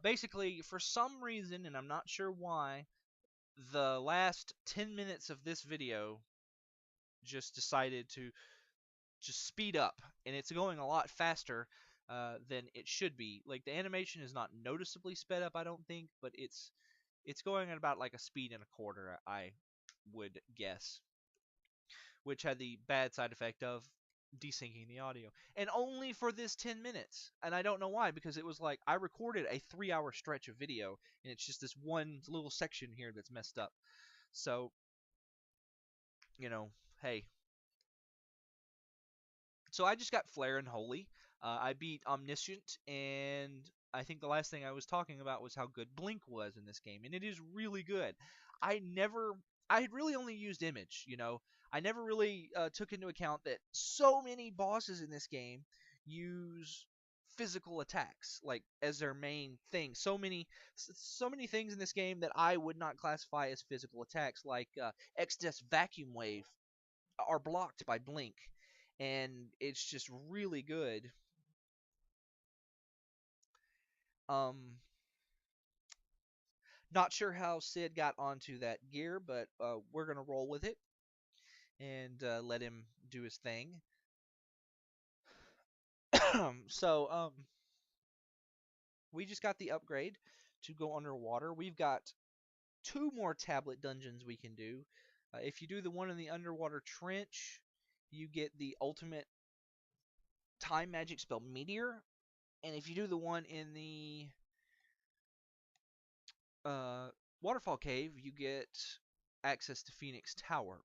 Basically, for some reason, and I'm not sure why, the last 10 minutes of this video just decided to just speed up, and it's going a lot faster than it should be. Like the animation is not noticeably sped up, I don't think, but it's going at about like a speed and a quarter, I would guess, which had the bad side effect of desyncing the audio, and only for this 10 minutes. And I don't know why, because it was like I recorded a 3-hour stretch of video, and it's just this one little section here that's messed up. So, you know, hey, so I just got Flare and Holy. I beat Omniscient, and I think the last thing I was talking about was how good Blink was in this game, and it is really good. I never, I had really only used Image, I never really took into account that so many bosses in this game use physical attacks like as their main thing. So many things in this game that I would not classify as physical attacks, like X-Death's Vacuum Wave, are blocked by Blink, and it's just really good. Um, Not sure how Sid got onto that gear, but we're gonna roll with it and let him do his thing. So we just got the upgrade to go underwater. We've got two more tablet dungeons we can do. If you do the one in the underwater trench, you get the ultimate time magic spell Meteor, and if you do the one in the uh, Waterfall Cave, you get access to Phoenix Tower.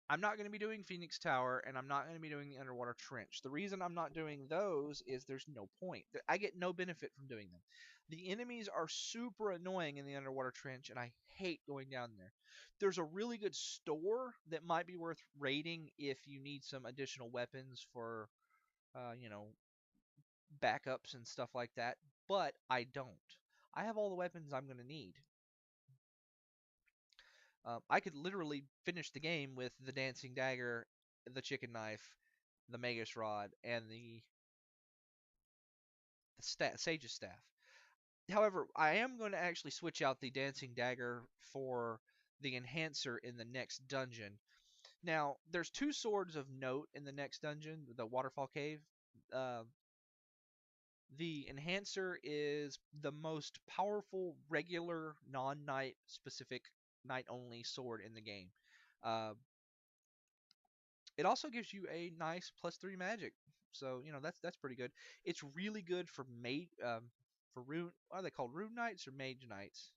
I'm not going to be doing Phoenix Tower, and I'm not going to be doing the Underwater Trench. The reason I'm not doing those is there's no point. I get no benefit from doing them. The enemies are super annoying in the Underwater Trench, and I hate going down there. There's a really good store that might be worth raiding if you need some additional weapons for, uh, you know, backups and stuff like that, but I don't. I have all the weapons I'm going to need. I could literally finish the game with the dancing dagger, the chicken knife, the magus rod, and the sage's staff. However, I am going to actually switch out the dancing dagger for the enhancer in the next dungeon. Now, there's two swords of note in the next dungeon, the waterfall cave. Uh, the enhancer is the most powerful regular non-knight specific knight only sword in the game. Uh, It also gives you a nice +3 magic, so that's pretty good. It's really good for for rune. Are they called rune knights or mage knights?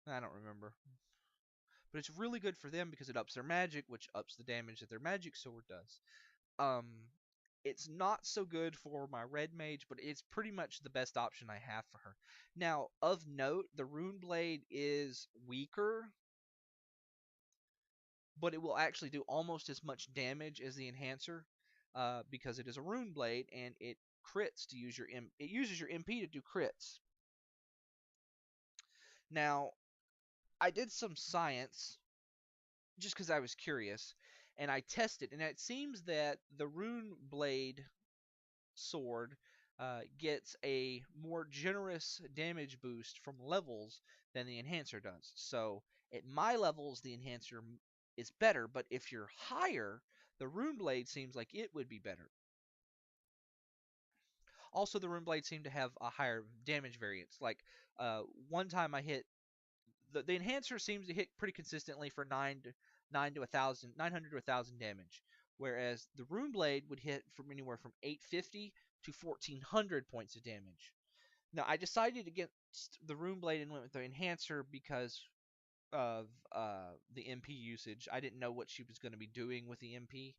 I don't remember, but it's really good for them because it ups their magic, which ups the damage that their magic sword does. Um, it's not so good for my red mage, but it's pretty much the best option I have for her. Now, of note, the rune blade is weaker, but it will actually do almost as much damage as the enhancer, because it is a rune blade and it crits to use your it uses your MP to do crits. Now, I did some science just because I was curious, and I tested, and it seems that the rune blade sword gets a more generous damage boost from levels than the enhancer does. So at my levels, the enhancer is better, but if you're higher, the rune blade seems like it would be better. Also, the rune blade seemed to have a higher damage variance. Like one time I hit the enhancer seems to hit pretty consistently for 900 to 1,000 damage, whereas the rune blade would hit from anywhere from 850 to 1,400 points of damage. Now I decided against the rune blade and went with the enhancer because of the MP usage. I didn't know what she was going to be doing with the MP.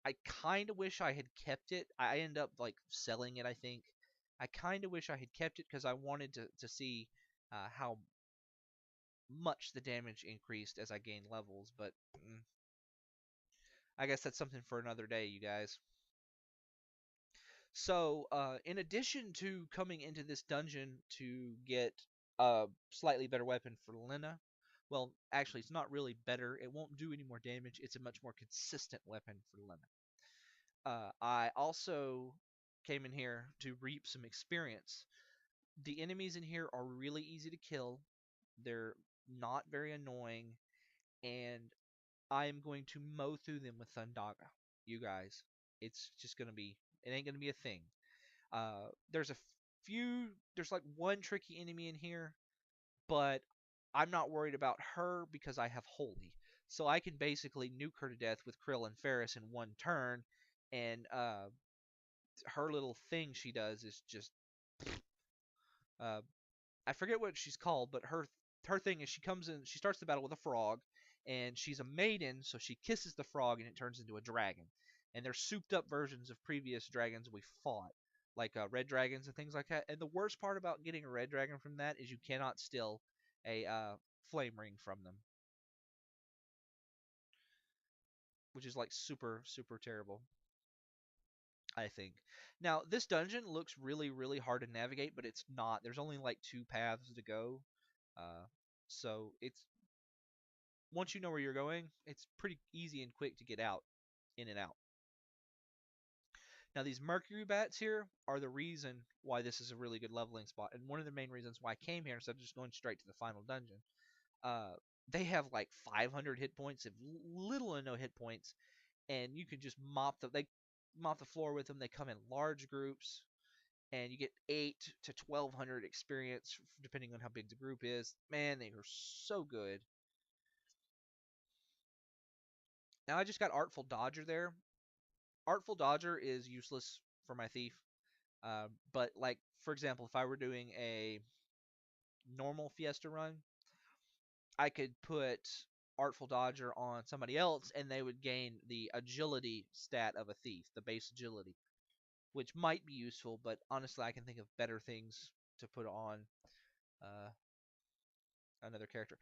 I kind of wish I had kept it. I ended up like selling it, I think. I kind of wish I had kept it because I wanted to see how much the damage increased as I gained levels, but I guess that's something for another day, you guys. So, in addition to coming into this dungeon to get a slightly better weapon for Lena, well, actually, it's not really better. It won't do any more damage. It's a much more consistent weapon for Lena. I also came in here to reap some experience. The enemies in here are really easy to kill. They're not very annoying, and I am going to mow through them with Thundaga. You guys, it's just gonna be. It ain't gonna be a thing. There's a few. There's like one tricky enemy in here, but I'm not worried about her because I have Holy. So I can basically nuke her to death with Krill and Ferris in one turn, and her little thing she does is just uh, I forget what she's called, but her thing is she comes in, she starts the battle with a frog, and she's a maiden, so she kisses the frog and it turns into a dragon. And they're souped up versions of previous dragons we fought, like red dragons and things like that. And the worst part about getting a red dragon from that is you cannot steal a flame ring from them, which is like super terrible. I think. Now, this dungeon looks really hard to navigate, but it's not. There's only like two paths to go. Uh, so it's once you know where you're going, it's pretty easy and quick to get out, in and out. Now, these mercury bats here are the reason why this is a really good leveling spot, and one of the main reasons why I came here instead of just going straight to the final dungeon. Uh, they have like 500 hit points, if little or no hit points, and you can just mop the floor with them. They come in large groups, and you get 8 to 1,200 experience depending on how big the group is. Man, they are so good. Now I just got Artful Dodger there. Artful Dodger is useless for my thief. But like for example, if I were doing a normal Fiesta run, I could put Artful Dodger on somebody else, and they would gain the agility stat of a thief, the base agility, which might be useful. But honestly, I can think of better things to put on uh, another character.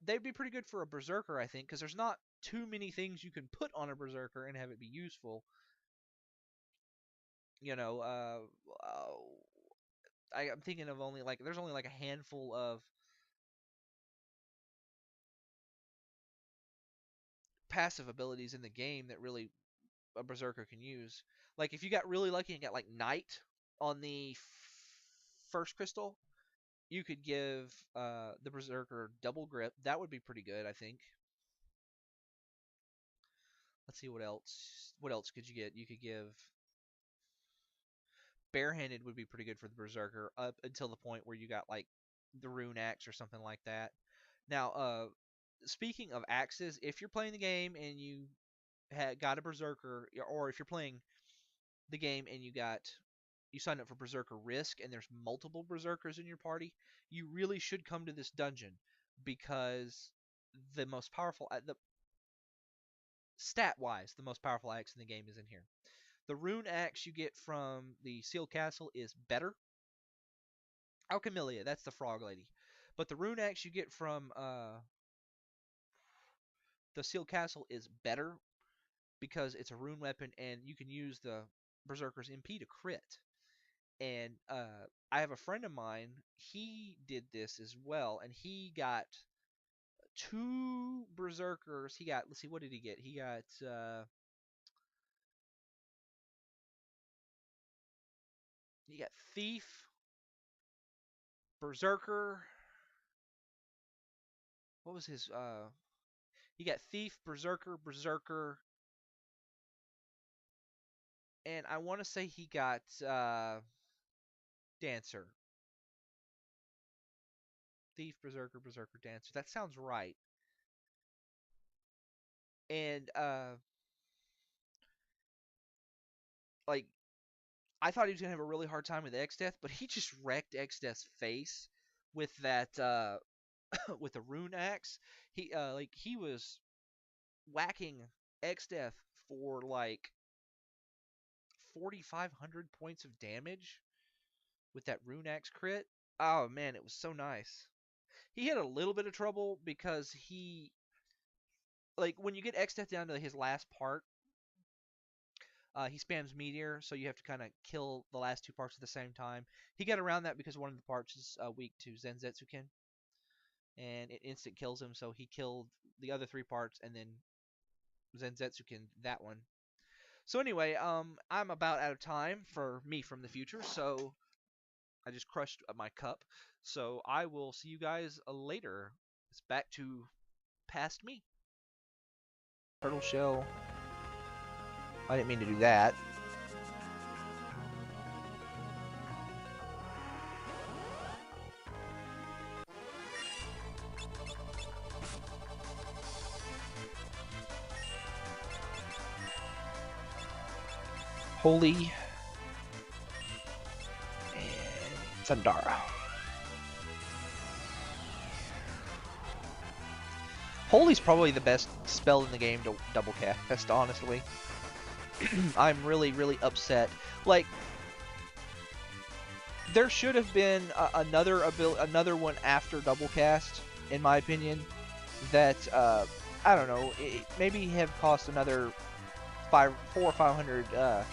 They'd be pretty good for a berserker, I think, because there's not too many things you can put on a berserker and have it be useful. You know, I'm thinking of only like there's only like a handful of passive abilities in the game that really a berserker can use. Like if you got really lucky and got like Knight on the first crystal, you could give the berserker double grip. That would be pretty good, I think. Let's see what else. What else could you get? You could give barehanded would be pretty good for the berserker up until the point where you got like the rune axe or something like that. Now, speaking of axes, if you're playing the game and you got a berserker, or if you're playing the game and you sign up for berserker risk and there's multiple berserkers in your party, you really should come to this dungeon because the most powerful, the stat wise, the most powerful axe in the game is in here. The rune axe you get from the Seal Castle is better. Alchemilia, that's the frog lady. But the rune axe you get from the Seal Castle is better because it's a rune weapon and you can use the Berserker's MP to crit. And I have a friend of mine, he did this as well, and he got two Berserkers. He got, let's see, what did he get? He got Thief, Berserker. What was his? He got Thief, Berserker, and I want to say he got Dancer. Thief, Berserker, Dancer. That sounds right. And like I thought he was gonna have a really hard time with X Death, but he just wrecked X Death's face with that with the rune axe. He was whacking X Death for like 4,500 points of damage with that rune axe crit. Oh man, it was so nice. He had a little bit of trouble because when you get X Death down to his last part, he spams Meteor, so you have to kind of kill the last two parts at the same time. He got around that because one of the parts is weak to Zenzetsuken, and it instant kills him, so he killed the other three parts and then Zenzetsuken that one. So anyway, I'm about out of time for me from the future, so I just crushed my cup. So I will see you guys later. It's back to past me. Turtle shell. I didn't mean to do that. Holy and Thundara. Holy's probably the best spell in the game to double cast, honestly. I'm really, really upset. Like, there should have been another one after double cast, in my opinion, that I don't know, maybe have cost another 400 or 500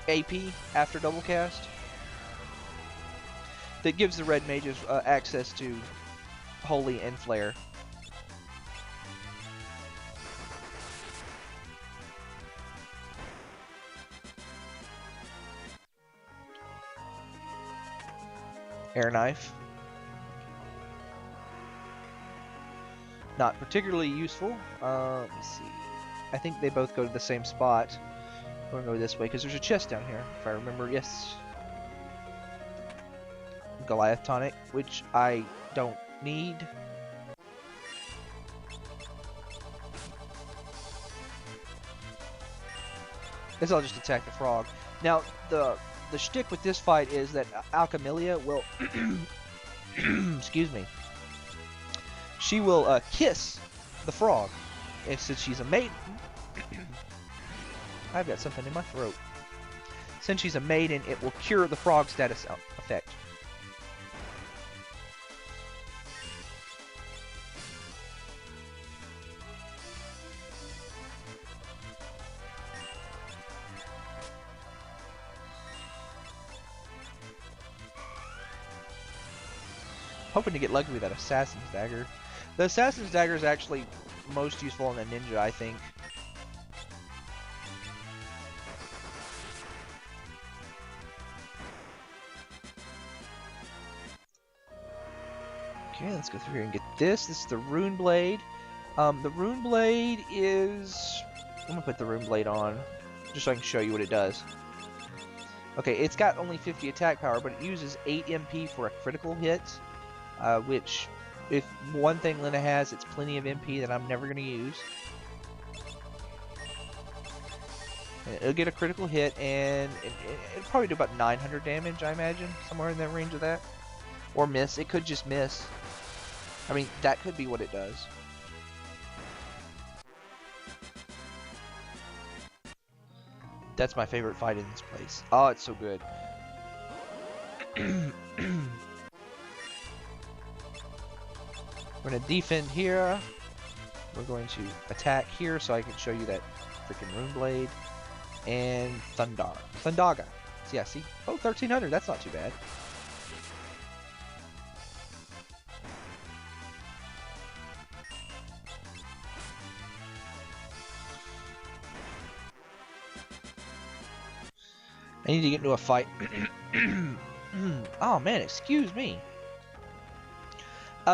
AP after double cast. That gives the red mages access to Holy and Flare. Air Knife. Not particularly useful. Let me see. I think they both go to the same spot. We're gonna go this way because there's a chest down here, if I remember. Yes. Goliath tonic, which I don't need. Guess I'll just attack the frog. Now the shtick with this fight is that Alchemilia will excuse me. She will kiss the frog. And since she's a maiden, I've got something in my throat. Since she's a maiden, it will cure the frog status effect. Hoping to get lucky with that Assassin's Dagger. The Assassin's Dagger is actually most useful in a ninja, I think. Okay, let's go through here and get this. This is the Rune Blade. The Rune Blade is... I'm going to put the Rune Blade on, just so I can show you what it does. Okay, it's got only 50 attack power, but it uses 8 MP for a critical hit. Which, if one thing Lena has, it's plenty of MP that I'm never going to use. And it'll get a critical hit, and it'll probably do about 900 damage, I imagine. Somewhere in that range of that. Or miss. It could just miss. I mean, that could be what it does. That's my favorite fight in this place. Oh, it's so good. We're going to defend here. We're going to attack here so I can show you that freaking Rune Blade. And Thundaga. Yeah, see? Oh, 1300. That's not too bad. I need to get into a fight. Oh, man, excuse me.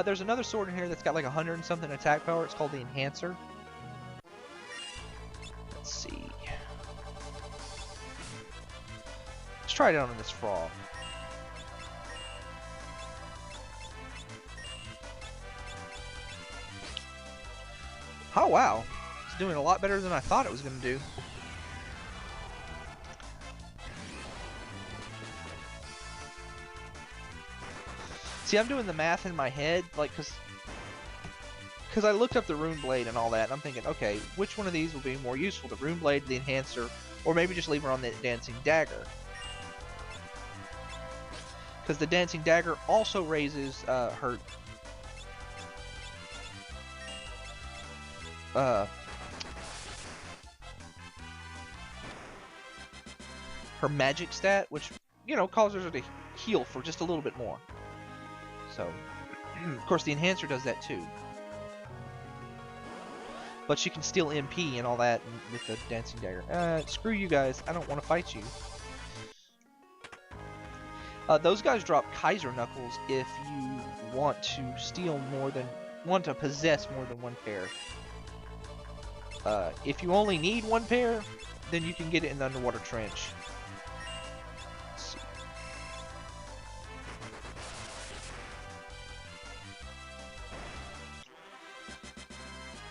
There's another sword in here that's got like 100 and something attack power. It's called the Enhancer. Let's see. Let's try it out on this frog. Oh, wow. It's doing a lot better than I thought it was going to do. See, I'm doing the math in my head, like, because I looked up the Rune Blade and all that, and I'm thinking, okay, which one of these will be more useful? The Rune Blade, the Enhancer, or maybe just leave her on the Dancing Dagger. Because the Dancing Dagger also raises her magic stat, which, you know, causes her to heal for just a little bit more. So, of course, the Enhancer does that too. But she can steal MP and all that with the Dancing Dagger. Screw you guys. I don't want to fight you. Those guys drop Kaiser Knuckles if you want to want to possess more than one pair. If you only need one pair, then you can get it in the underwater trench.